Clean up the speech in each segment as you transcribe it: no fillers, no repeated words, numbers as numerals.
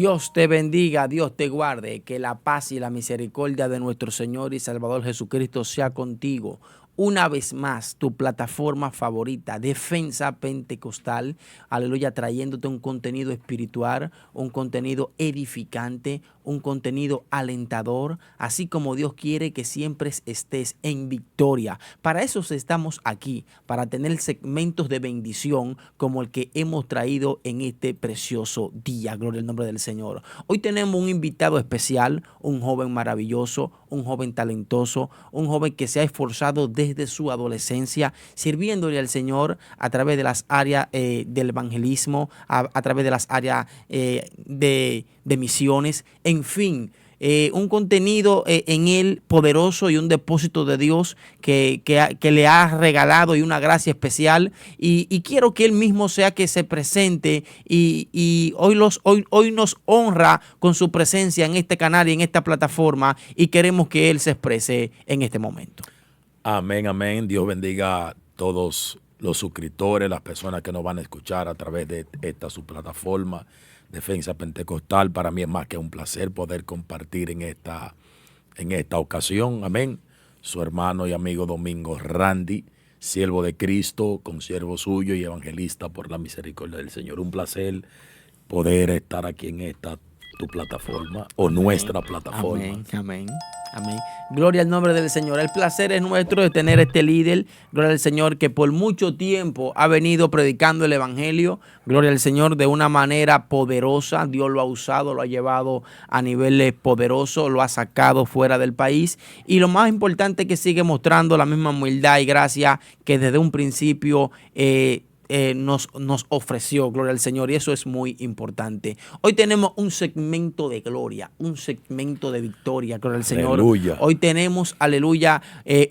Dios te bendiga, Dios te guarde, que la paz y la misericordia de nuestro Señor y Salvador Jesucristo sea contigo. Una vez más, tu plataforma favorita, Defensa Pentecostal, aleluya, trayéndote un contenido espiritual, un contenido edificante, un contenido alentador, así como Dios quiere que siempre estés en victoria. Para eso estamos aquí, para tener segmentos de bendición como el que hemos traído en este precioso día. Gloria al nombre del Señor. Hoy tenemos un invitado especial, un joven maravilloso, un joven talentoso, un joven que se ha esforzado desde su adolescencia, sirviéndole al Señor a través de las áreas del evangelismo, a través de las áreas de misiones, en fin. Un contenido en él poderoso y un depósito de Dios que le ha regalado y una gracia especial. Y quiero que él mismo sea que se presente y hoy nos honra con su presencia en este canal y en esta plataforma y queremos que él se exprese en este momento. Amén, amén. Dios bendiga a todos los suscriptores, las personas que nos van a escuchar a través de esta su plataforma, Defensa Pentecostal. Para mí es más que un placer poder compartir en esta ocasión. Amén. Su hermano y amigo Domingo Randy, siervo de Cristo, consiervo suyo y evangelista por la misericordia del Señor. Un placer poder estar aquí en esta tu plataforma o Amén. Nuestra plataforma. Amén, amén, amén. Gloria al nombre del Señor. El placer es nuestro de tener este líder, gloria al Señor, que por mucho tiempo ha venido predicando el evangelio. Gloria al Señor, de una manera poderosa. Dios lo ha usado, lo ha llevado a niveles poderosos, lo ha sacado fuera del país. Y lo más importante es que sigue mostrando la misma humildad y gracia que desde un principio nos ofreció, gloria al Señor, y eso es muy importante. Hoy tenemos un segmento de gloria, un segmento de victoria, gloria al Señor. Aleluya. Hoy tenemos, aleluya,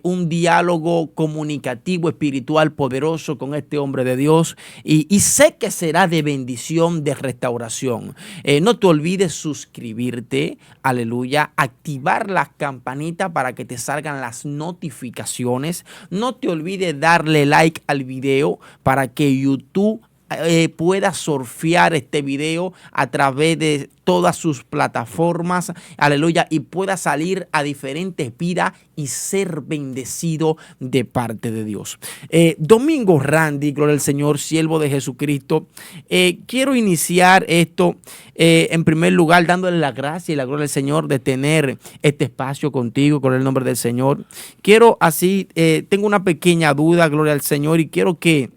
un diálogo comunicativo, espiritual, poderoso con este hombre de Dios y sé que será de bendición, de restauración. No te olvides suscribirte, aleluya, activar las campanitas para que te salgan las notificaciones. No te olvides darle like al video para que YouTube pueda surfear este video a través de todas sus plataformas, aleluya, y pueda salir a diferentes vidas y ser bendecido de parte de Dios. Domingo Randy, gloria al Señor, siervo de Jesucristo. Quiero iniciar esto en primer lugar dándole la gracia y la gloria al Señor de tener este espacio contigo, con el nombre del Señor. Quiero así, tengo una pequeña duda, gloria al Señor, y quiero que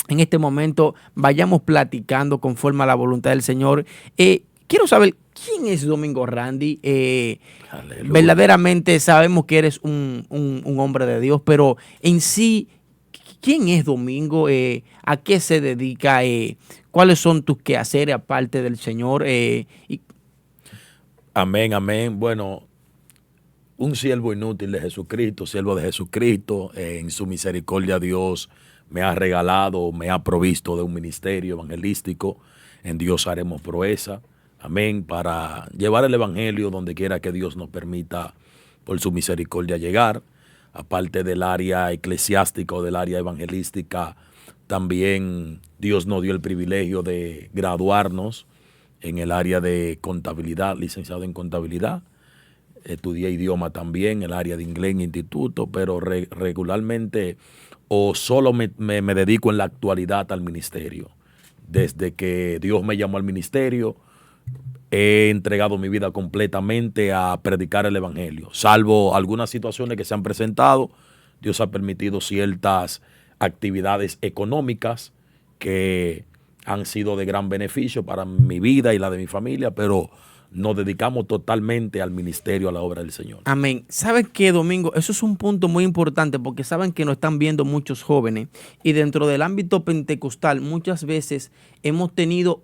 en este momento vayamos platicando conforme a la voluntad del Señor. Quiero saber quién es Domingo Randy. Verdaderamente sabemos que eres un hombre de Dios, pero en sí, ¿quién es Domingo? ¿A qué se dedica? ¿Cuáles son tus quehaceres aparte del Señor? Amén, amén. Bueno, un siervo inútil de Jesucristo, siervo de Jesucristo, en su misericordia Dios me ha regalado, me ha provisto de un ministerio evangelístico. En Dios haremos proeza, amén, para llevar el evangelio donde quiera que Dios nos permita por su misericordia llegar. Aparte del área eclesiástica o del área evangelística, también Dios nos dio el privilegio de graduarnos en el área de contabilidad, licenciado en contabilidad. Estudié idioma también, el área de inglés en instituto, pero regularmente o solo me dedico en la actualidad al ministerio. Desde que Dios me llamó al ministerio, he entregado mi vida completamente a predicar el evangelio. Salvo algunas situaciones que se han presentado, Dios ha permitido ciertas actividades económicas que han sido de gran beneficio para mi vida y la de mi familia, pero nos dedicamos totalmente al ministerio, a la obra del Señor. Amén. ¿Saben qué, Domingo? Eso es un punto muy importante porque saben que nos están viendo muchos jóvenes y dentro del ámbito pentecostal muchas veces hemos tenido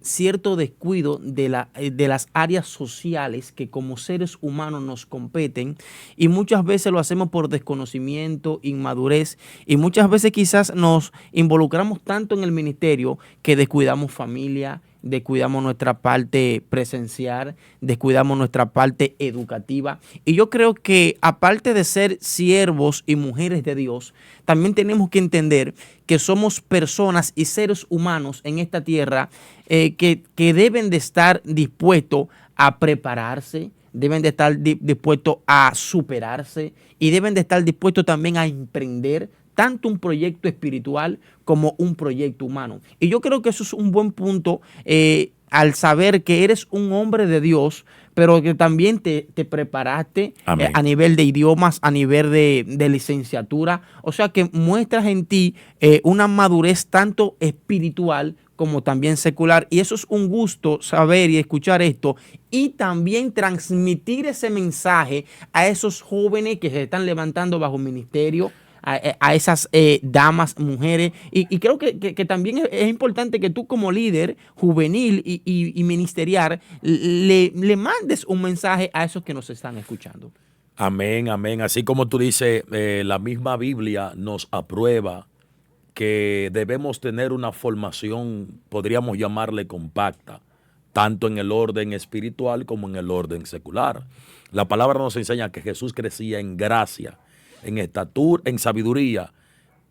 cierto descuido de las áreas sociales que como seres humanos nos competen y muchas veces lo hacemos por desconocimiento, inmadurez y muchas veces quizás nos involucramos tanto en el ministerio que descuidamos familia, descuidamos nuestra parte presencial, descuidamos nuestra parte educativa. Y yo creo que aparte de ser siervos y mujeres de Dios, también tenemos que entender que somos personas y seres humanos en esta tierra que deben de estar dispuestos a prepararse, deben de estar dispuestos a superarse y deben de estar dispuestos también a emprender tanto un proyecto espiritual como un proyecto humano. Y yo creo que eso es un buen punto al saber que eres un hombre de Dios, pero que también te preparaste a nivel de idiomas, a nivel de licenciatura. O sea que muestras en ti una madurez tanto espiritual como también secular. Y eso es un gusto saber y escuchar esto y también transmitir ese mensaje a esos jóvenes que se están levantando bajo ministerio, a esas damas, mujeres. Y creo que también es importante que tú como líder juvenil y ministerial le mandes un mensaje a esos que nos están escuchando. Amén, amén. Así como tú dices, la misma Biblia nos aprueba que debemos tener una formación, podríamos llamarle compacta, tanto en el orden espiritual como en el orden secular. La palabra nos enseña que Jesús crecía en gracia, en estatura, en sabiduría,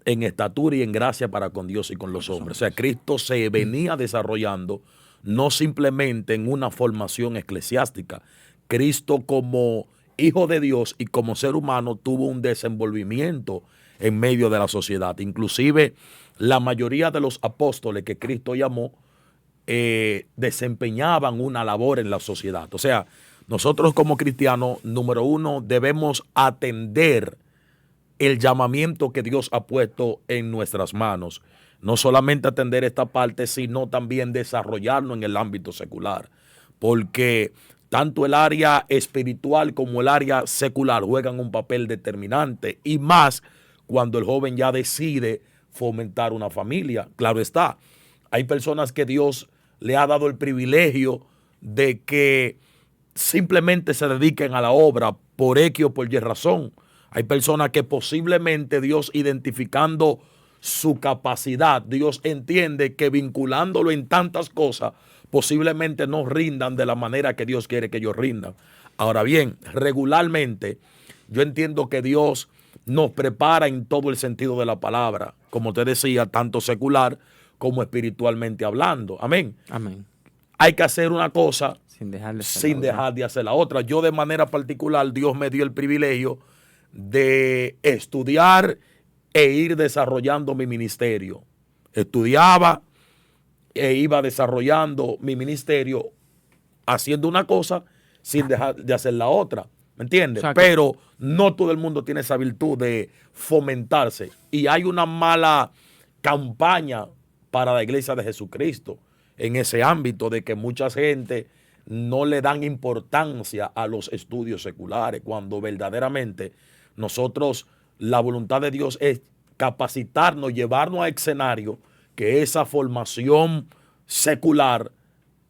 en estatura y en gracia para con Dios y con los hombres. O sea, Cristo se venía desarrollando no simplemente en una formación eclesiástica. Cristo como hijo de Dios y como ser humano tuvo un desenvolvimiento en medio de la sociedad. Inclusive la mayoría de los apóstoles que Cristo llamó desempeñaban una labor en la sociedad. O sea, nosotros como cristianos, número uno, debemos atender el llamamiento que Dios ha puesto en nuestras manos. No solamente atender esta parte, sino también desarrollarnos en el ámbito secular. Porque tanto el área espiritual como el área secular juegan un papel determinante, y más cuando el joven ya decide fomentar una familia. Claro está, hay personas que Dios le ha dado el privilegio de que simplemente se dediquen a la obra por X o por Y razón. Hay personas que posiblemente Dios, identificando su capacidad, Dios entiende que vinculándolo en tantas cosas, posiblemente no rindan de la manera que Dios quiere que ellos rindan. Ahora bien, regularmente yo entiendo que Dios nos prepara en todo el sentido de la palabra, como te decía, tanto secular como espiritualmente hablando. Amén. Amén. Hay que hacer una cosa sin dejar de hacer la otra. Yo de manera particular, Dios me dio el privilegio de estudiar e ir desarrollando mi ministerio. Estudiaba e iba desarrollando mi ministerio haciendo una cosa sin dejar de hacer la otra. ¿Me entiendes? Pero no todo el mundo tiene esa virtud de fomentarse. Y hay una mala campaña para la iglesia de Jesucristo en ese ámbito de que mucha gente no le dan importancia a los estudios seculares, cuando verdaderamente nosotros, la voluntad de Dios es capacitarnos, llevarnos a escenario que esa formación secular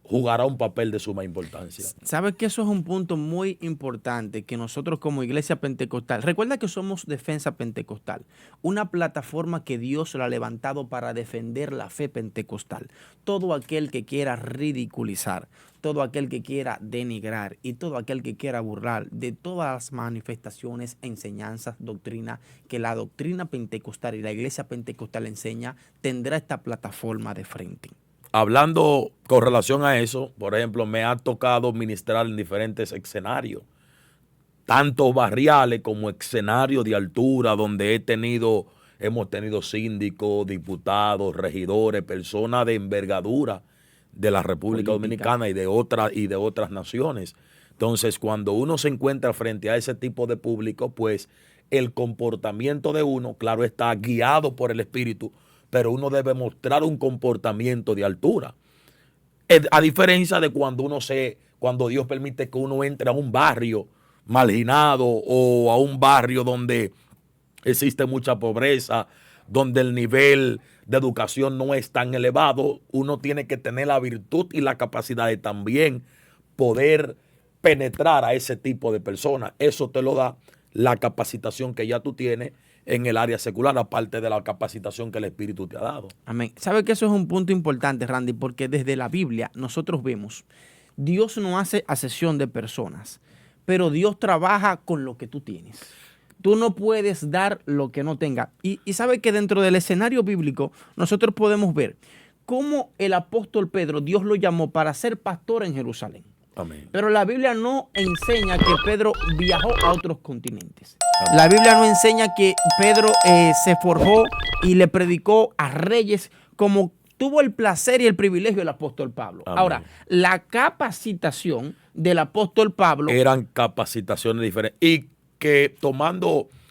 jugará un papel de suma importancia. ¿Sabes que eso es un punto muy importante que nosotros como Iglesia Pentecostal, recuerda que somos Defensa Pentecostal, una plataforma que Dios la ha levantado para defender la fe pentecostal? Todo aquel que quiera ridiculizar, todo aquel que quiera denigrar y todo aquel que quiera burlar de todas las manifestaciones, enseñanzas, doctrina que la doctrina pentecostal y la Iglesia Pentecostal enseña, tendrá esta plataforma de frente. Hablando con relación a eso, por ejemplo, me ha tocado ministrar en diferentes escenarios, tanto barriales como escenarios de altura, donde hemos tenido síndicos, diputados, regidores, personas de envergadura de la República Dominicana y de otras naciones. Entonces, cuando uno se encuentra frente a ese tipo de público, pues el comportamiento de uno, claro, está guiado por el Espíritu, pero uno debe mostrar un comportamiento de altura. A diferencia de cuando Dios permite que uno entre a un barrio marginado o a un barrio donde existe mucha pobreza, donde el nivel de educación no es tan elevado, uno tiene que tener la virtud y la capacidad de también poder penetrar a ese tipo de personas. Eso te lo da la capacitación que ya tú tienes en el área secular, aparte de la capacitación que el Espíritu te ha dado. Amén. ¿Sabe que eso es un punto importante, Randy? Porque desde la Biblia nosotros vemos, Dios no hace acepción de personas, pero Dios trabaja con lo que tú tienes. Tú no puedes dar lo que no tengas. Y sabe que dentro del escenario bíblico nosotros podemos ver cómo el apóstol Pedro, Dios lo llamó para ser pastor en Jerusalén. Amén. Pero la Biblia no enseña que Pedro viajó a otros continentes. La Biblia no enseña que Pedro se forjó y le predicó a reyes como tuvo el placer y el privilegio el apóstol Pablo. Amén. Ahora, la capacitación del apóstol Pablo eran capacitaciones diferentes. Y que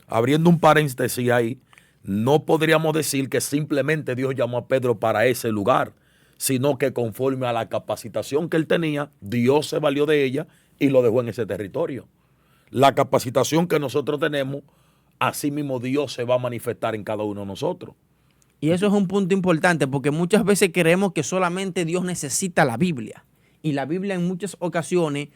abriendo un paréntesis ahí, no podríamos decir que simplemente Dios llamó a Pedro para ese lugar, sino que conforme a la capacitación que él tenía, Dios se valió de ella y lo dejó en ese territorio. La capacitación que nosotros tenemos, así mismo Dios se va a manifestar en cada uno de nosotros. Y eso es un punto importante porque muchas veces creemos que solamente Dios necesita la Biblia. Y la Biblia en muchas ocasiones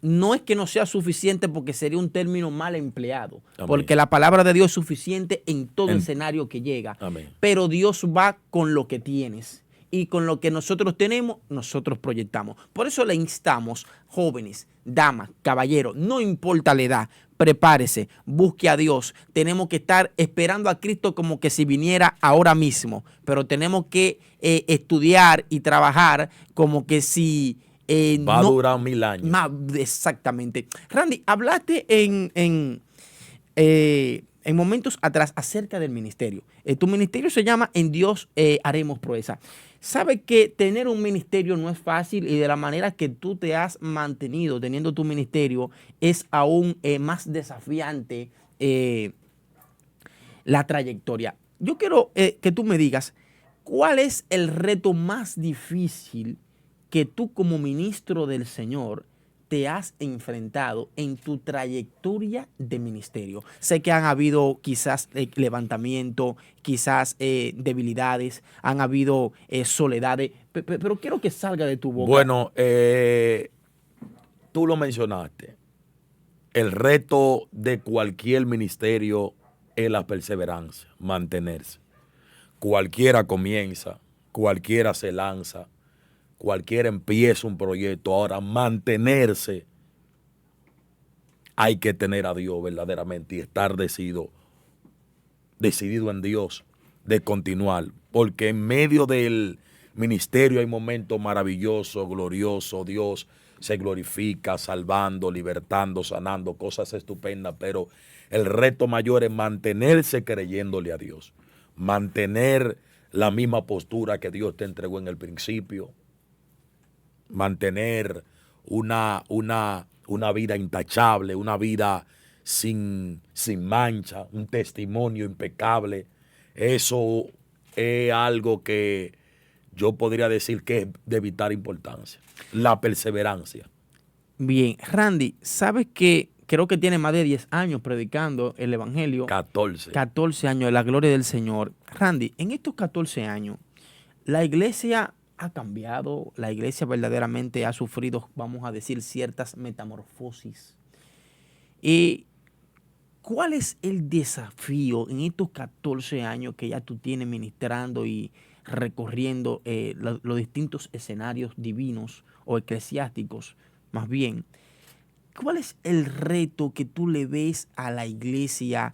no es que no sea suficiente porque sería un término mal empleado. Amén. Porque la palabra de Dios es suficiente en todo escenario que llega. Amén. Pero Dios va con lo que tienes. Y con lo que nosotros tenemos, nosotros proyectamos. Por eso le instamos, jóvenes, damas, caballeros, no importa la edad, prepárese, busque a Dios. Tenemos que estar esperando a Cristo como que si viniera ahora mismo. Pero tenemos que estudiar y trabajar como que si... va a durar 1000 años. Exactamente. Randy, hablaste en momentos atrás acerca del ministerio. Tu ministerio se llama En Dios Haremos Proeza. Sabe que tener un ministerio no es fácil y de la manera que tú te has mantenido teniendo tu ministerio es aún más desafiante la trayectoria. Yo quiero que tú me digas, ¿cuál es el reto más difícil que tú como ministro del Señor te has enfrentado en tu trayectoria de ministerio? Sé que han habido quizás levantamiento, quizás debilidades, han habido soledades, pero quiero que salga de tu boca. Bueno, tú lo mencionaste. El reto de cualquier ministerio es la perseverancia, mantenerse. Cualquiera comienza, cualquiera se lanza, cualquiera empieza un proyecto. Ahora, mantenerse, hay que tener a Dios verdaderamente y estar decidido en Dios de continuar. Porque en medio del ministerio hay momentos maravillosos, gloriosos. Dios se glorifica salvando, libertando, sanando, cosas estupendas. Pero el reto mayor es mantenerse creyéndole a Dios. Mantener la misma postura que Dios te entregó en el principio. Mantener una vida intachable, una vida sin mancha, un testimonio impecable. Eso es algo que yo podría decir que es de vital importancia. La perseverancia. Bien, Randy, ¿sabes que creo que tiene más de 10 años predicando el Evangelio? 14. 14 años de la gloria del Señor. Randy, en estos 14 años, la iglesia ha cambiado, la iglesia verdaderamente ha sufrido, vamos a decir, ciertas metamorfosis. ¿Y cuál es el desafío en estos 14 años que ya tú tienes ministrando y recorriendo los distintos escenarios divinos o eclesiásticos, más bien? ¿Cuál es el reto que tú le ves a la iglesia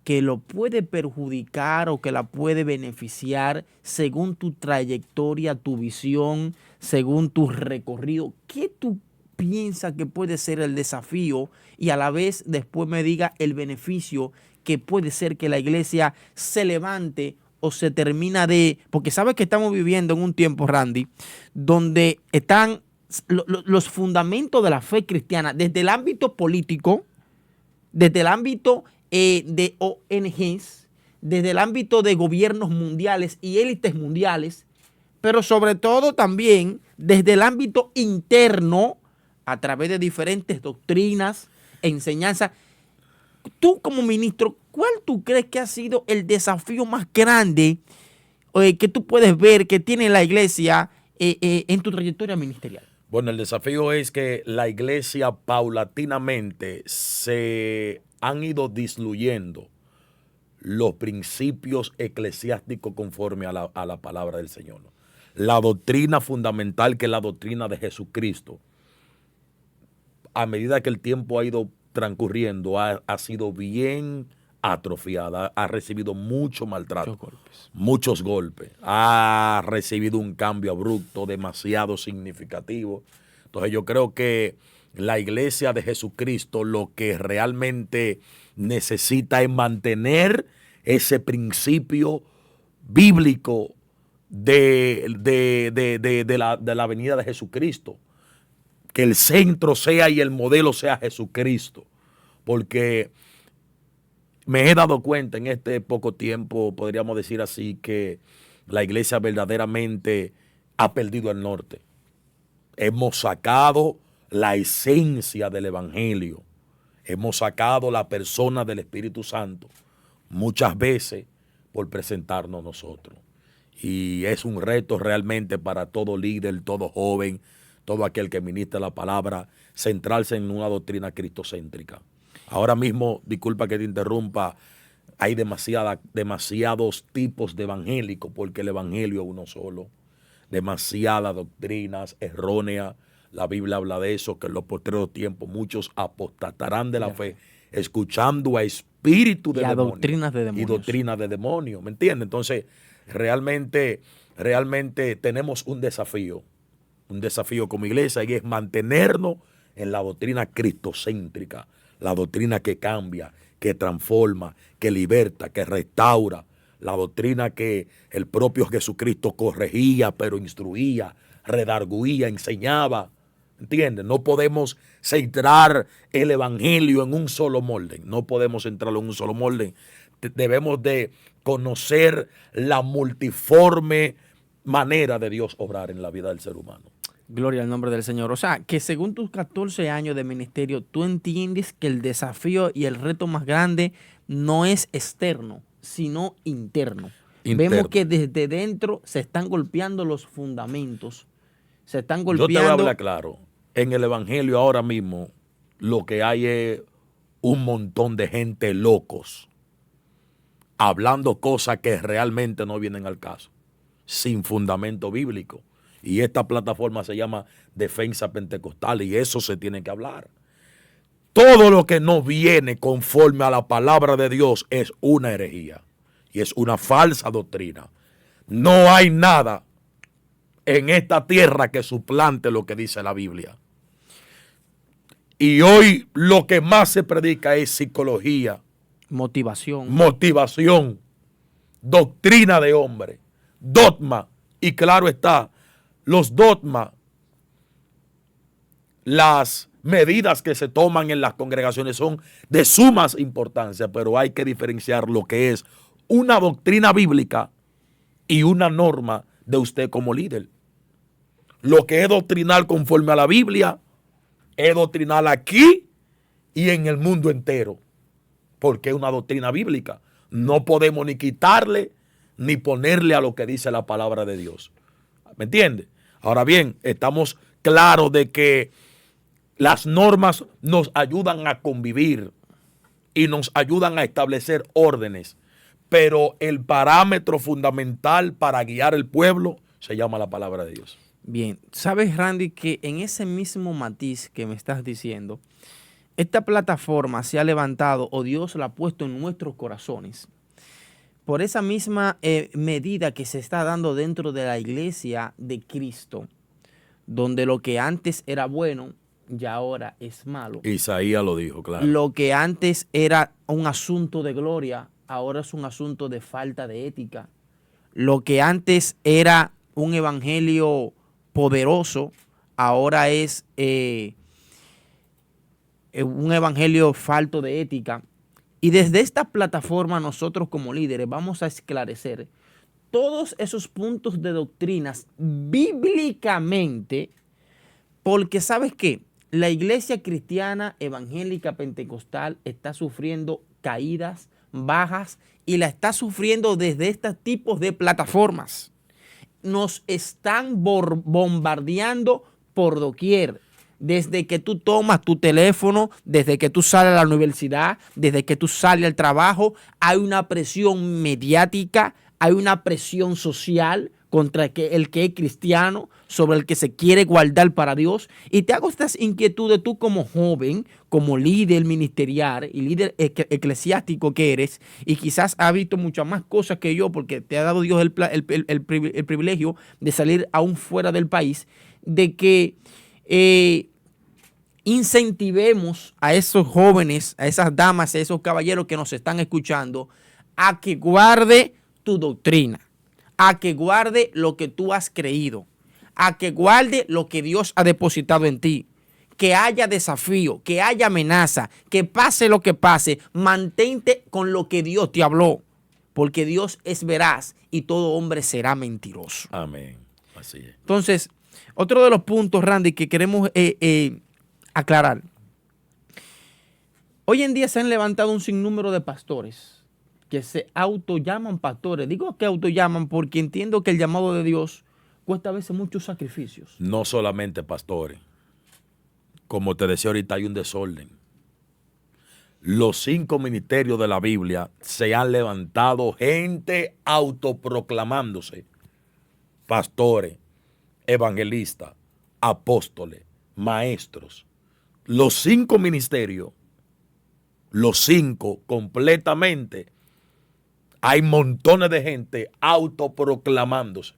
que lo puede perjudicar o que la puede beneficiar según tu trayectoria, tu visión, según tu recorrido? ¿Qué tú piensas que puede ser el desafío y a la vez después me diga el beneficio que puede ser que la iglesia se levante o se termina de... Porque sabes que estamos viviendo en un tiempo, Randy, donde están los fundamentos de la fe cristiana desde el ámbito político, desde el ámbito de ONGs, desde el ámbito de gobiernos mundiales y élites mundiales, pero sobre todo también desde el ámbito interno, a través de diferentes doctrinas, enseñanzas. Tú como ministro, ¿cuál tú crees que ha sido el desafío más grande que tú puedes ver que tiene la iglesia en tu trayectoria ministerial? Bueno, el desafío es que la iglesia paulatinamente se han ido disluyendo los principios eclesiásticos conforme a la palabra del Señor. La doctrina fundamental, que es la doctrina de Jesucristo, a medida que el tiempo ha ido transcurriendo, ha sido bien atrofiada, ha recibido mucho maltrato, muchos golpes, ha recibido un cambio abrupto, demasiado significativo. Entonces yo creo que la iglesia de Jesucristo lo que realmente necesita es mantener ese principio bíblico de la venida de Jesucristo. Que el centro sea y el modelo sea Jesucristo. Porque me he dado cuenta en este poco tiempo, podríamos decir así, que la iglesia verdaderamente ha perdido el norte. Hemos sacado la esencia del evangelio. Hemos sacado la persona del Espíritu Santo muchas veces por presentarnos nosotros. Y es un reto realmente para todo líder, todo joven, todo aquel que ministra la palabra, centrarse en una doctrina cristocéntrica. Ahora mismo, disculpa que te interrumpa, hay demasiados tipos de evangélicos, porque el evangelio es uno solo. Demasiadas doctrinas erróneas. La Biblia habla de eso, que en los postreros tiempos muchos apostatarán de la fe, escuchando a espíritu de demonios doctrinas de demonios. Y doctrinas de demonios, ¿me entiendes? Entonces, realmente tenemos un desafío como iglesia, y es mantenernos en la doctrina cristocéntrica, la doctrina que cambia, que transforma, que liberta, que restaura, la doctrina que el propio Jesucristo corregía, pero instruía, redarguía, enseñaba. ¿Entiendes? No podemos centrar el evangelio en un solo molde. No podemos centrarlo en un solo molde. Debemos de conocer la multiforme manera de Dios obrar en la vida del ser humano. Gloria al nombre del Señor. O sea, que según tus 14 años de ministerio, tú entiendes que el desafío y el reto más grande no es externo, sino interno. Vemos que desde dentro se están golpeando los fundamentos. Se están golpeando. Yo te voy a hablar claro. En el evangelio ahora mismo lo que hay es un montón de gente locos hablando cosas que realmente no vienen al caso, sin fundamento bíblico. Y esta plataforma se llama Defensa Pentecostal, y eso se tiene que hablar. Todo lo que no viene conforme a la palabra de Dios es una herejía y es una falsa doctrina. No hay nada en esta tierra que suplante lo que dice la Biblia. Y hoy lo que más se predica es psicología, motivación, doctrina de hombre, dogma. Y claro está, los dogmas, las medidas que se toman en las congregaciones son de suma importancia, pero hay que diferenciar lo que es una doctrina bíblica y una norma de usted como líder. Lo que es doctrinal conforme a la Biblia es doctrinal aquí y en el mundo entero, porque es una doctrina bíblica. No podemos ni quitarle ni ponerle a lo que dice la palabra de Dios. ¿Me entiende? Ahora bien, estamos claros de que las normas nos ayudan a convivir y nos ayudan a establecer órdenes, pero el parámetro fundamental para guiar el pueblo se llama la palabra de Dios. Bien, sabes, Randy, que en ese mismo matiz que me estás diciendo, esta plataforma se ha levantado, o Dios la ha puesto en nuestros corazones, por esa misma medida que se está dando dentro de la iglesia de Cristo, donde lo que antes era bueno, ya ahora es malo. Isaías lo dijo, claro. Lo que antes era un asunto de gloria, ahora es un asunto de falta de ética. Lo que antes era un evangelio poderoso, ahora es un evangelio falto de ética. Y desde esta plataforma nosotros como líderes vamos a esclarecer todos esos puntos de doctrinas bíblicamente, porque ¿sabes qué? La iglesia cristiana evangélica pentecostal está sufriendo caídas, bajas, y la está sufriendo desde estos tipos de plataformas. Nos están bombardeando por doquier. Desde que tú tomas tu teléfono, desde que tú sales a la universidad, desde que tú sales al trabajo, hay una presión mediática, hay una presión social contra el que es cristiano, sobre el que se quiere guardar para Dios. Y te hago estas inquietudes tú como joven, como líder ministerial y líder eclesiástico que eres, y quizás has visto muchas más cosas que yo, porque te ha dado Dios el privilegio de salir aún fuera del país, de que incentivemos a esos jóvenes, a esas damas, a esos caballeros que nos están escuchando, a que guarde tu doctrina, a que guarde lo que tú has creído, a que guarde lo que Dios ha depositado en ti. Que haya desafío, que haya amenaza, que pase lo que pase, mantente con lo que Dios te habló, porque Dios es veraz y todo hombre será mentiroso. Amén. Así es. Entonces, otro de los puntos, Randy, que queremos aclarar. Hoy en día se han levantado un sinnúmero de pastores que se autollaman pastores. Digo que autollaman porque entiendo que el llamado de Dios cuesta a veces muchos sacrificios. No solamente pastores. Como te decía ahorita, hay un desorden. Los 5 ministerios de la Biblia se han levantado gente autoproclamándose pastores, evangelistas, apóstoles, maestros. Los 5 ministerios, los 5 completamente, hay montones de gente autoproclamándose.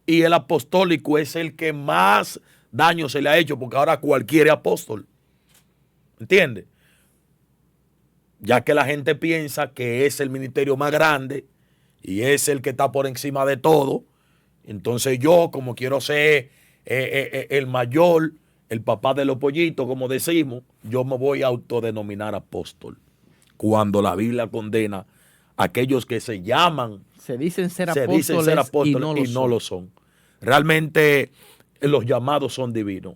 Y el apostólico es el que más daño se le ha hecho, porque ahora cualquier apóstol. ¿Entiendes? Ya que la gente piensa que es el ministerio más grande y es el que está por encima de todo. Entonces yo, como quiero ser el mayor, el papá de los pollitos, como decimos, yo me voy a autodenominar apóstol. Cuando la Biblia condena a aquellos que se llaman, se dicen ser apóstoles y no lo son. Realmente los llamados son divinos.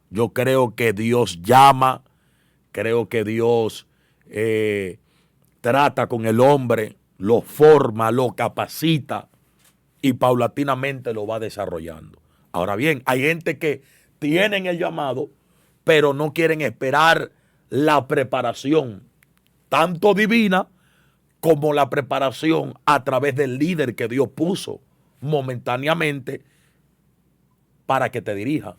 Yo creo que Dios llama, creo que Dios trata con el hombre, lo forma, lo capacita y paulatinamente lo va desarrollando. Ahora bien, hay gente que tienen el llamado, pero no quieren esperar la preparación, tanto divina como la preparación a través del líder que Dios puso momentáneamente para que te dirija.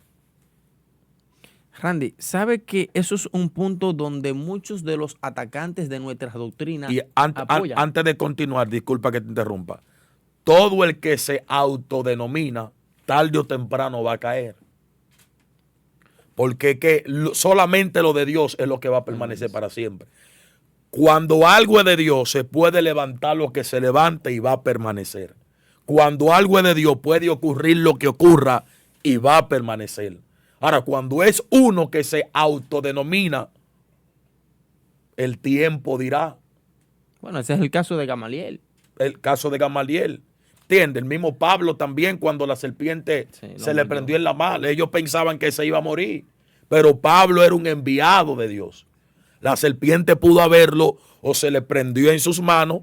Randy, ¿sabe que eso es un punto donde muchos de los atacantes de nuestras doctrinas apoyan? Antes de continuar, disculpa que te interrumpa, todo el que se autodenomina, tarde o temprano va a caer. Porque solamente lo de Dios es lo que va a permanecer para siempre. Cuando algo es de Dios, se puede levantar lo que se levante y va a permanecer. Cuando algo es de Dios, puede ocurrir lo que ocurra y va a permanecer. Ahora, cuando es uno que se autodenomina, el tiempo dirá. Bueno, ese es el caso de Gamaliel. El caso de Gamaliel. ¿Entiendes? El mismo Pablo también, cuando la serpiente se le prendió en la mano, ellos pensaban que se iba a morir. Pero Pablo era un enviado de Dios. La serpiente pudo haberlo o se le prendió en sus manos,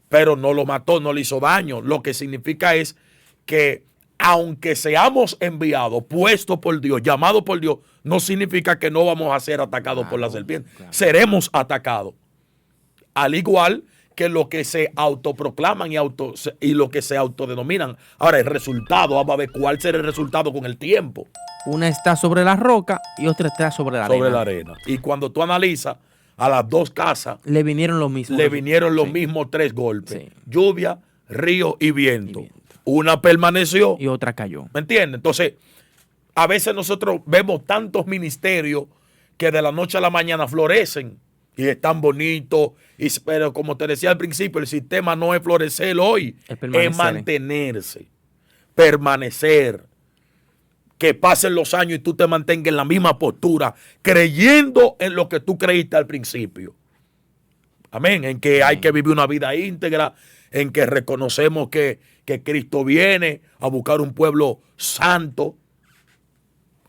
pero no lo mató, no le hizo daño. Lo que significa es que aunque seamos enviados, puestos por Dios, llamados por Dios, no significa que no vamos a ser atacados por la serpiente. Claro. Seremos atacados. Al igual que los que se autoproclaman y los que se autodenominan. Ahora, el resultado, vamos a ver cuál será el resultado con el tiempo. Una está sobre la roca y otra está sobre la arena. Sobre la arena. Y cuando tú analizas, a las dos casas le vinieron los mismos. Le vinieron los mismos 3 golpes. Sí. Lluvia, río y viento. Una permaneció. Y otra cayó. ¿Me entiendes? Entonces, a veces nosotros vemos tantos ministerios que de la noche a la mañana florecen y están bonitos. Pero como te decía al principio, el sistema no es florecer hoy, es mantenerse, permanecer. Que pasen los años y tú te mantengas en la misma postura, creyendo en lo que tú creíste al principio. Amén. En que hay que vivir una vida íntegra, en que reconocemos que Cristo viene a buscar un pueblo santo.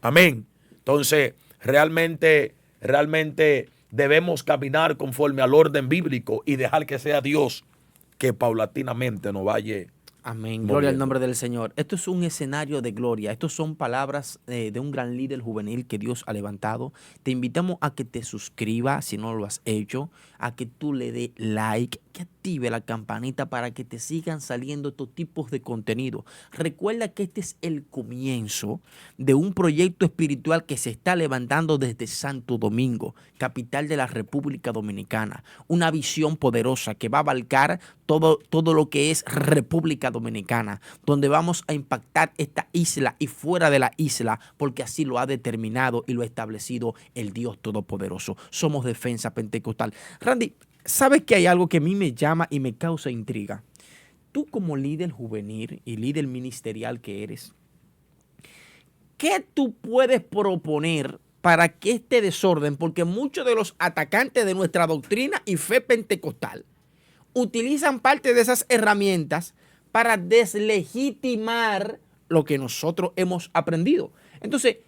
Amén. Entonces, realmente debemos caminar conforme al orden bíblico y dejar que sea Dios que paulatinamente nos vaya Amén. Gloria al nombre del Señor. Esto es un escenario de gloria. Estos son palabras de un gran líder juvenil que Dios ha levantado. Te invitamos a que te suscribas si no lo has hecho, a que tú le des like, que active la campanita para que te sigan saliendo estos tipos de contenido. Recuerda que este es el comienzo de un proyecto espiritual que se está levantando desde Santo Domingo, capital de la República Dominicana. Una visión poderosa que va a abarcar todo lo que es República Dominicana, donde vamos a impactar esta isla y fuera de la isla, porque así lo ha determinado y lo ha establecido el Dios Todopoderoso. Somos Defensa Pentecostal. Randy, ¿sabes que hay algo que a mí me llama y me causa intriga? Tú como líder juvenil y líder ministerial que eres, ¿qué tú puedes proponer para que este desorden, porque muchos de los atacantes de nuestra doctrina y fe pentecostal utilizan parte de esas herramientas para deslegitimar lo que nosotros hemos aprendido? Entonces,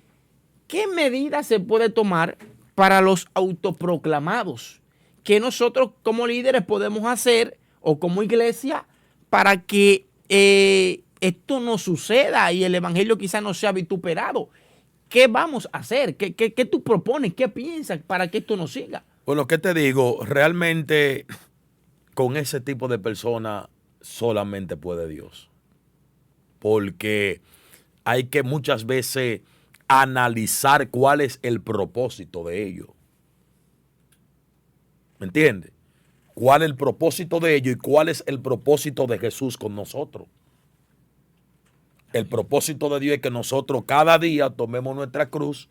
¿qué medidas se puede tomar para los autoproclamados? ¿Qué nosotros como líderes podemos hacer o como iglesia para que esto no suceda y el evangelio quizás no sea vituperado? ¿Qué vamos a hacer? ¿Qué tú propones? ¿Qué piensas para que esto no siga? Bueno, ¿qué te digo? Realmente con ese tipo de personas solamente puede Dios. Porque hay que muchas veces analizar cuál es el propósito de ellos. ¿Me entiendes? ¿Cuál es el propósito de ellos y cuál es el propósito de Jesús con nosotros? El propósito de Dios es que nosotros cada día tomemos nuestra cruz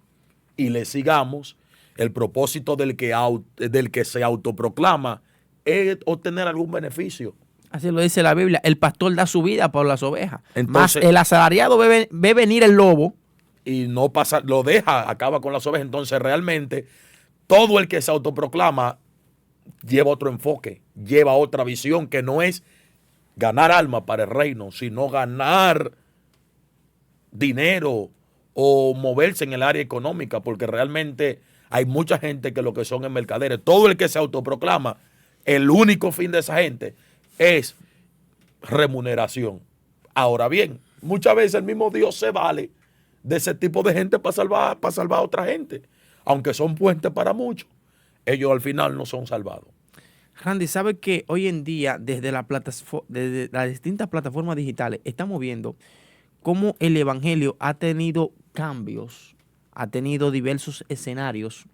y le sigamos. El propósito del que se autoproclama es obtener algún beneficio. Así lo dice la Biblia. El pastor da su vida por las ovejas. Entonces, más el asalariado ve venir el lobo. Y no pasa, lo deja, acaba con las ovejas. Entonces realmente todo el que se autoproclama lleva otro enfoque, lleva otra visión que no es ganar alma para el reino, sino ganar dinero o moverse en el área económica, porque realmente hay mucha gente que lo que son es mercaderes. Todo el que se autoproclama, el único fin de esa gente es remuneración. Ahora bien, muchas veces el mismo Dios se vale de ese tipo de gente para salvar a otra gente. Aunque son puentes para muchos, ellos al final no son salvados. Randy, ¿sabe que hoy en día desde las distintas plataformas digitales estamos viendo cómo el evangelio ha tenido cambios, ha tenido diversos escenarios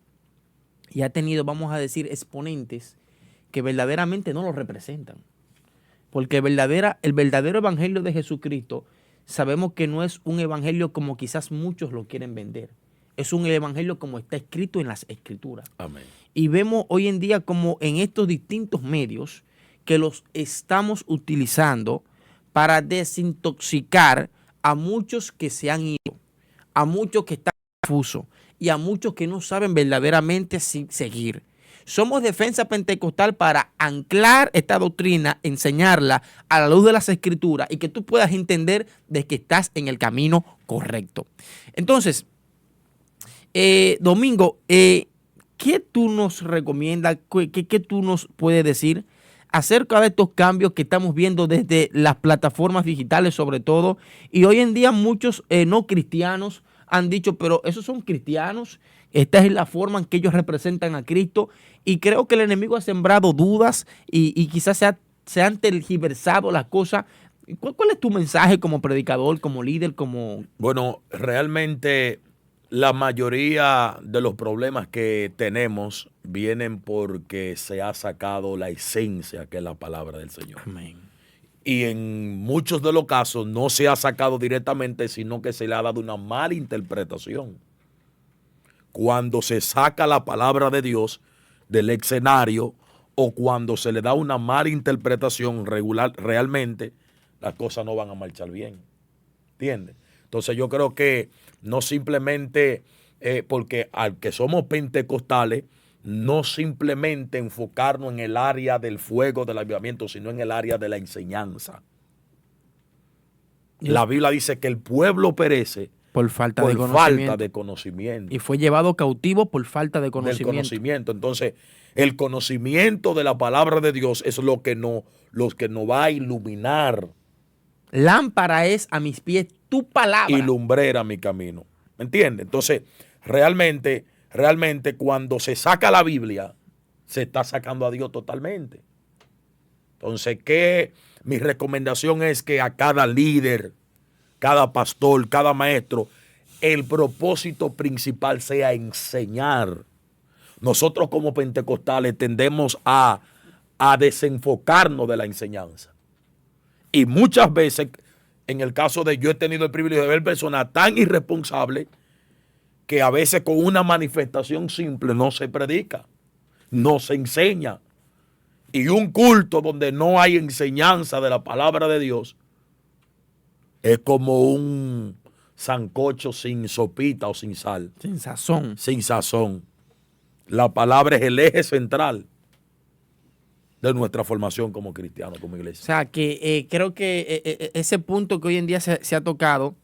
y ha tenido, vamos a decir, exponentes que verdaderamente no lo representan? Porque el verdadero evangelio de Jesucristo sabemos que no es un evangelio como quizás muchos lo quieren vender. Es un evangelio como está escrito en las Escrituras. Amén. Y vemos hoy en día como en estos distintos medios que los estamos utilizando para desintoxicar a muchos que se han ido, a muchos que están confusos y a muchos que no saben verdaderamente seguir. Somos Defensa Pentecostal para anclar esta doctrina, enseñarla a la luz de las Escrituras y que tú puedas entender de que estás en el camino correcto. Entonces, Domingo, ¿qué tú nos recomiendas? ¿Qué tú nos puedes decir acerca de estos cambios que estamos viendo desde las plataformas digitales sobre todo? Y hoy en día muchos no cristianos han dicho, pero esos son cristianos, esta es la forma en que ellos representan a Cristo, y creo que el enemigo ha sembrado dudas y quizás se han tergiversado las cosas. ¿Cuál es tu mensaje como predicador, como líder, como...? Bueno, realmente la mayoría de los problemas que tenemos vienen porque se ha sacado la esencia que es la palabra del Señor. Amén. Y en muchos de los casos no se ha sacado directamente, sino que se le ha dado una mala interpretación. Cuando se saca la palabra de Dios del escenario o cuando se le da una mala interpretación realmente las cosas no van a marchar bien. ¿Entiendes? Entonces yo creo que no simplemente, porque al que somos pentecostales, no simplemente enfocarnos en el área del fuego del avivamiento, sino en el área de la enseñanza. La Biblia dice que el pueblo perece por falta de conocimiento. Y fue llevado cautivo por falta de conocimiento. Entonces, el conocimiento de la palabra de Dios es lo que nos va a iluminar Lámpara es a mis pies tu palabra. Y lumbrera mi camino. ¿Me entiendes? Entonces, realmente cuando se saca la Biblia, se está sacando a Dios totalmente. Entonces, mi recomendación es que a cada líder, cada pastor, cada maestro, el propósito principal sea enseñar. Nosotros como pentecostales tendemos a desenfocarnos de la enseñanza. Y muchas veces, en el caso de yo he tenido el privilegio de ver personas tan irresponsables que a veces con una manifestación simple no se predica, no se enseña. Y un culto donde no hay enseñanza de la palabra de Dios es como un sancocho sin sopita o sin sal. Sin sazón. Sin sazón. La palabra es el eje central de nuestra formación como cristianos, como iglesia. O sea, que creo que ese punto que hoy en día se ha tocado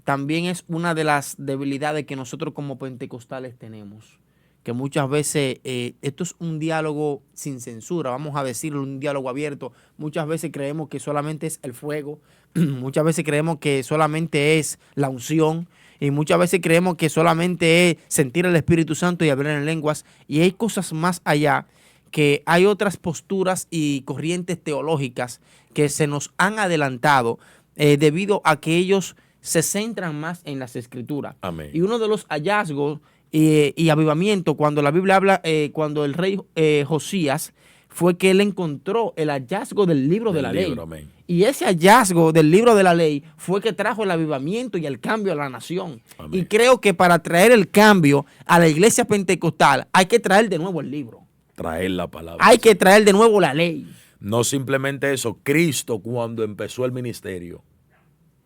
también es una de las debilidades que nosotros como pentecostales tenemos. Que muchas veces esto es un diálogo sin censura, vamos a decirlo, un diálogo abierto. Muchas veces creemos que solamente es el fuego, muchas veces creemos que solamente es la unción, y muchas veces creemos que solamente es sentir el Espíritu Santo y hablar en lenguas, y hay cosas más allá, que hay otras posturas y corrientes teológicas que se nos han adelantado debido a que ellos se centran más en las Escrituras. Amén. Y uno de los hallazgos y avivamiento, cuando la Biblia habla, cuando el rey Josías, fue que él encontró el hallazgo del libro de la ley. Amén. Y ese hallazgo del libro de la ley fue que trajo el avivamiento y el cambio a la nación. Amén. Y creo que para traer el cambio a la iglesia pentecostal hay que traer de nuevo el libro. Traer la palabra. Hay que traer de nuevo la ley. No simplemente eso. Cristo, cuando empezó el ministerio,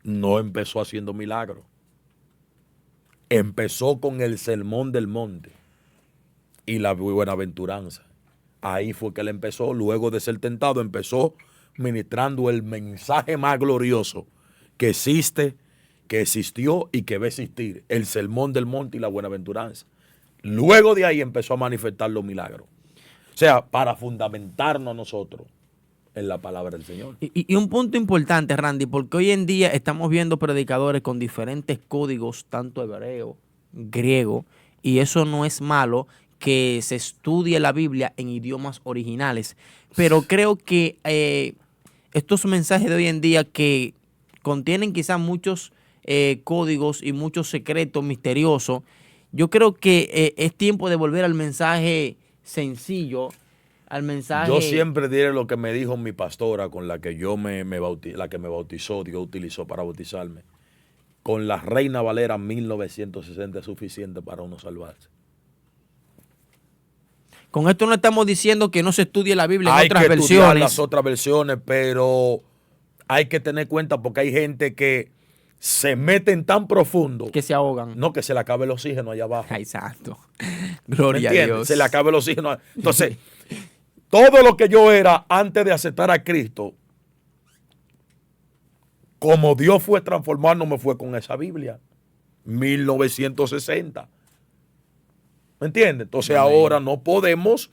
no empezó haciendo milagros. Empezó con el sermón del monte y la buenaventuranza. Ahí fue que él empezó. Luego de ser tentado, empezó ministrando el mensaje más glorioso que existe, que existió y que va a existir. El sermón del monte y la buenaventuranza. Luego de ahí empezó a manifestar los milagros. O sea, para fundamentarnos a nosotros en la palabra del Señor. Y un punto importante, Randy, porque hoy en día estamos viendo predicadores con diferentes códigos, tanto hebreo, griego, y eso no es malo que se estudie la Biblia en idiomas originales. Pero creo que estos mensajes de hoy en día que contienen quizás muchos códigos y muchos secretos misteriosos, yo creo que es tiempo de volver al mensaje sencillo, al mensaje. Yo siempre diré lo que me dijo mi pastora con la que la que me bautizó, Dios utilizó para bautizarme. Con la Reina Valera 1960 es suficiente para uno salvarse. Con esto no estamos diciendo que no se estudie la Biblia en hay otras que versiones. Estudiar las otras versiones, pero hay que tener cuenta porque hay gente que se meten tan profundo que se ahogan. No, que se le acabe el oxígeno allá abajo. Ay, santo. Gloria a Dios. Se le acabe el oxígeno. Entonces, todo lo que yo era antes de aceptar a Cristo, como Dios fue transformándome, fue con esa Biblia. 1960. ¿Me entiendes? Entonces ahora no podemos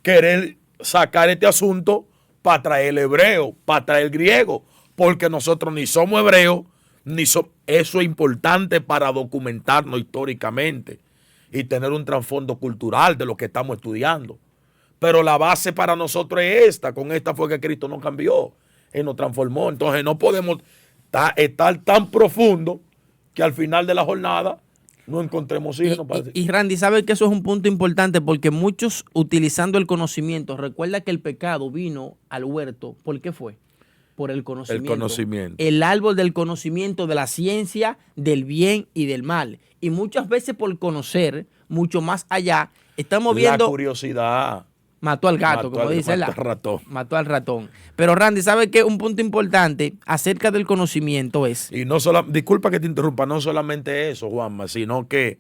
querer sacar este asunto para traer el hebreo, para traer el griego, porque nosotros ni somos hebreos, eso es importante para documentarnos históricamente y tener un trasfondo cultural de lo que estamos estudiando. Pero la base para nosotros es esta. Con esta fue que Cristo nos cambió y nos transformó. Entonces no podemos estar tan profundo que al final de la jornada no encontremos oxígeno. Y Randy, ¿sabe que eso es un punto importante? Porque muchos, utilizando el conocimiento, recuerda que el pecado vino al huerto. ¿Por qué fue? Por el conocimiento. El conocimiento. El árbol del conocimiento de la ciencia, del bien y del mal. Y muchas veces por conocer, mucho más allá, estamos viendo... La curiosidad. Mató al gato, como dice él. Mató al ratón. Pero Randy, ¿sabe qué? Un punto importante acerca del conocimiento es... Y no solo, disculpa que te interrumpa, no solamente eso, Juanma, sino que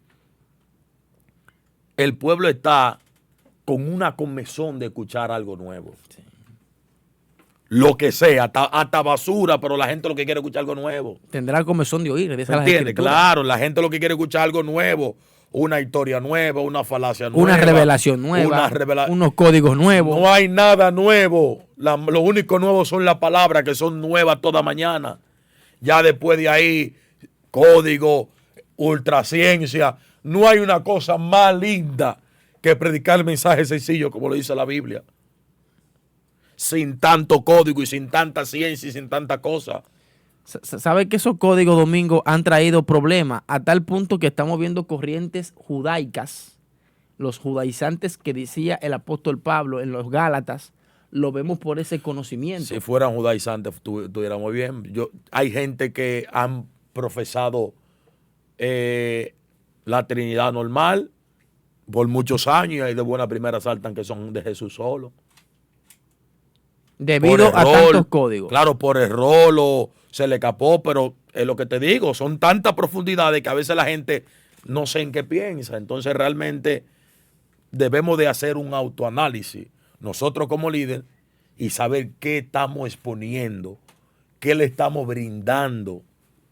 el pueblo está con una comezón de escuchar algo nuevo. Sí. Lo que sea, hasta basura, pero la gente lo que quiere es escuchar algo nuevo. Tendrá comezón de oír. ¿Entiendes? Claro, la gente lo que quiere es escuchar algo nuevo. una historia nueva, una falacia nueva. Una revelación nueva, unos códigos nuevos. No hay nada nuevo. Lo único nuevo son las palabras que son nuevas toda mañana. Ya después de ahí, código, ultraciencia. No hay una cosa más linda que predicar el mensaje sencillo como lo dice la Biblia. Sin tanto código y sin tanta ciencia y sin tanta cosa. ¿Sabe que esos códigos, Domingo, han traído problemas a tal punto que estamos viendo corrientes judaicas, los judaizantes que decía el apóstol Pablo en los Gálatas, lo vemos por ese conocimiento? Si fueran judaizantes, estuviéramos bien. Hay gente que han profesado la Trinidad normal por muchos años y ahí de buena primera saltan que son de Jesús solo. Debido a tantos códigos. Claro, por error se le escapó, pero es lo que te digo, son tantas profundidades que a veces la gente no sé en qué piensa. Entonces realmente debemos de hacer un autoanálisis nosotros como líder y saber qué estamos exponiendo, qué le estamos brindando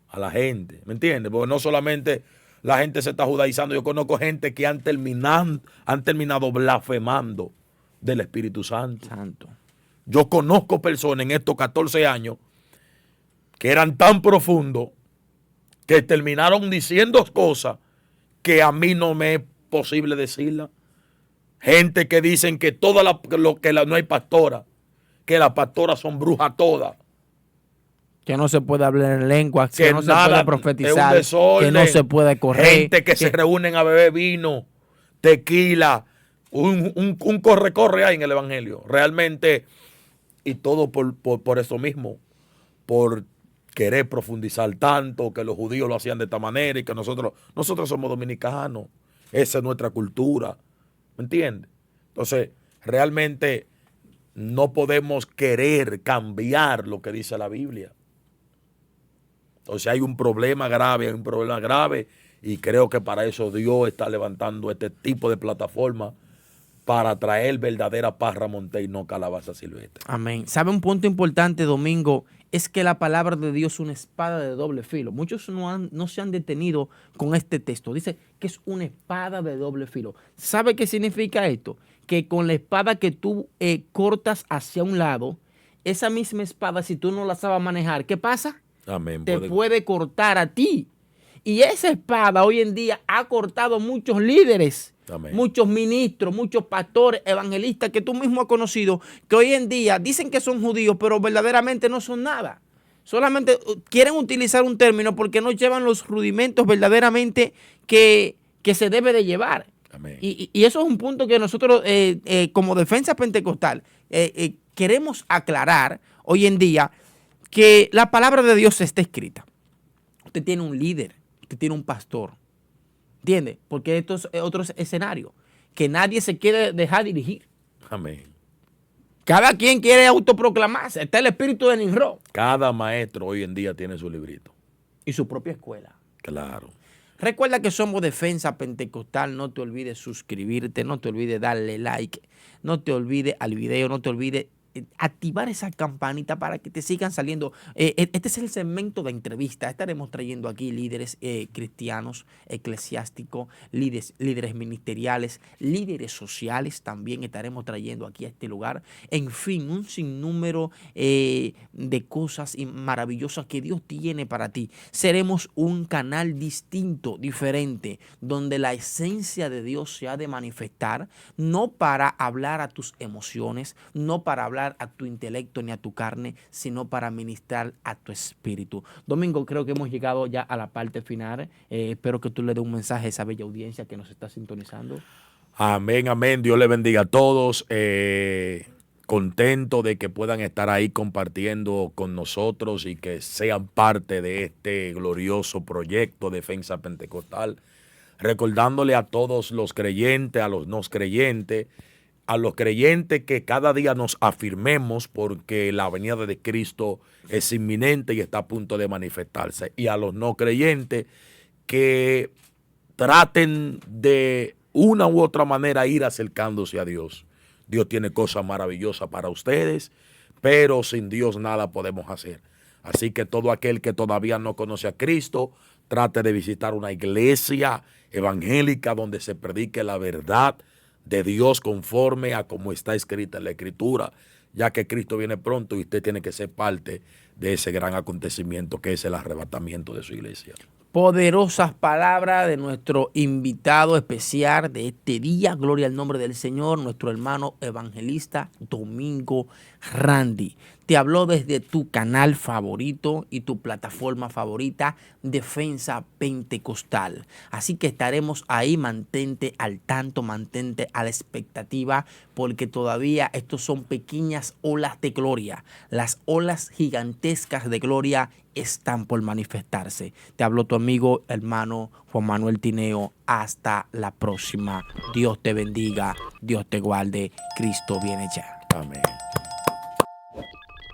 a la gente, ¿me entiendes? Porque no solamente la gente se está judaizando, yo conozco gente que han terminado blasfemando del Espíritu Santo. Yo conozco personas en estos 14 años que eran tan profundos que terminaron diciendo cosas que a mí no me es posible decirlas. Gente que dicen que no hay pastora, que las pastoras son brujas todas. Que no se puede hablar en lengua, que no se puede profetizar, que no se puede correr. Gente que se reúnen a beber vino, tequila, un corre hay en el evangelio. Realmente, y todo por eso mismo, por querer profundizar tanto, que los judíos lo hacían de esta manera y que nosotros somos dominicanos. Esa es nuestra cultura. ¿Me entiendes? Entonces, realmente no podemos querer cambiar lo que dice la Biblia. Entonces hay un problema grave y creo que para eso Dios está levantando este tipo de plataforma para traer verdadera paz Ramonte y no calabaza silvestre. Amén. ¿Sabe un punto importante, Domingo? Es que la palabra de Dios es una espada de doble filo. Muchos no se han detenido con este texto. Dice que es una espada de doble filo. ¿Sabe qué significa esto? Que con la espada que tú cortas hacia un lado, esa misma espada, si tú no la sabes manejar, ¿qué pasa? Amén. Te puede cortar a ti. Y esa espada hoy en día ha cortado muchos líderes. Amén. Muchos ministros, muchos pastores, evangelistas que tú mismo has conocido, que hoy en día dicen que son judíos, pero verdaderamente no son nada. Solamente quieren utilizar un término porque no llevan los rudimentos verdaderamente que se debe de llevar. Amén. Y eso es un punto que nosotros como Defensa Pentecostal queremos aclarar hoy en día, que la palabra de Dios está escrita. Usted tiene un líder, usted tiene un pastor. ¿Entiende? Porque esto es otro escenario. Que nadie se quiere dejar dirigir. Amén. Cada quien quiere autoproclamarse. Está el espíritu de Nimrod. Cada maestro hoy en día tiene su librito. Y su propia escuela. Claro. Recuerda que somos Defensa Pentecostal. No te olvides suscribirte. No te olvides darle like. No te olvides al video. No te olvides activar esa campanita para que te sigan saliendo. Este es el segmento de entrevista. Estaremos trayendo aquí líderes cristianos, eclesiásticos, líderes ministeriales, líderes sociales. También estaremos trayendo aquí a este lugar. En fin, un sinnúmero de cosas maravillosas que Dios tiene para ti. Seremos un canal distinto, diferente, donde la esencia de Dios se ha de manifestar, no para hablar a tus emociones, no para hablar a tu intelecto ni a tu carne, sino para ministrar a tu espíritu. Domingo, creo que hemos llegado ya a la parte final. Espero que tú le des un mensaje a esa bella audiencia que nos está sintonizando. Amén, amén. Dios le bendiga a todos. Contento de que puedan estar ahí compartiendo con nosotros y que sean parte de este glorioso proyecto Defensa Pentecostal. Recordándole a todos los creyentes, a los no creyentes, a los creyentes que cada día nos afirmemos porque la venida de Cristo es inminente y está a punto de manifestarse. Y a los no creyentes que traten de una u otra manera ir acercándose a Dios. Dios tiene cosas maravillosas para ustedes, pero sin Dios nada podemos hacer. Así que todo aquel que todavía no conoce a Cristo, trate de visitar una iglesia evangélica donde se predique la verdad de Dios conforme a como está escrita en la Escritura, ya que Cristo viene pronto y usted tiene que ser parte de ese gran acontecimiento que es el arrebatamiento de su iglesia. Poderosas palabras de nuestro invitado especial de este día. Gloria al nombre del Señor, nuestro hermano evangelista Domingo Randi. Te habló desde tu canal favorito y tu plataforma favorita, Defensa Pentecostal. Así que estaremos ahí, mantente al tanto, mantente a la expectativa, porque todavía estos son pequeñas olas de gloria. Las olas gigantescas de gloria están por manifestarse. Te habló tu amigo, hermano Juan Manuel Tineo. Hasta la próxima. Dios te bendiga, Dios te guarde. Cristo viene ya. Amén.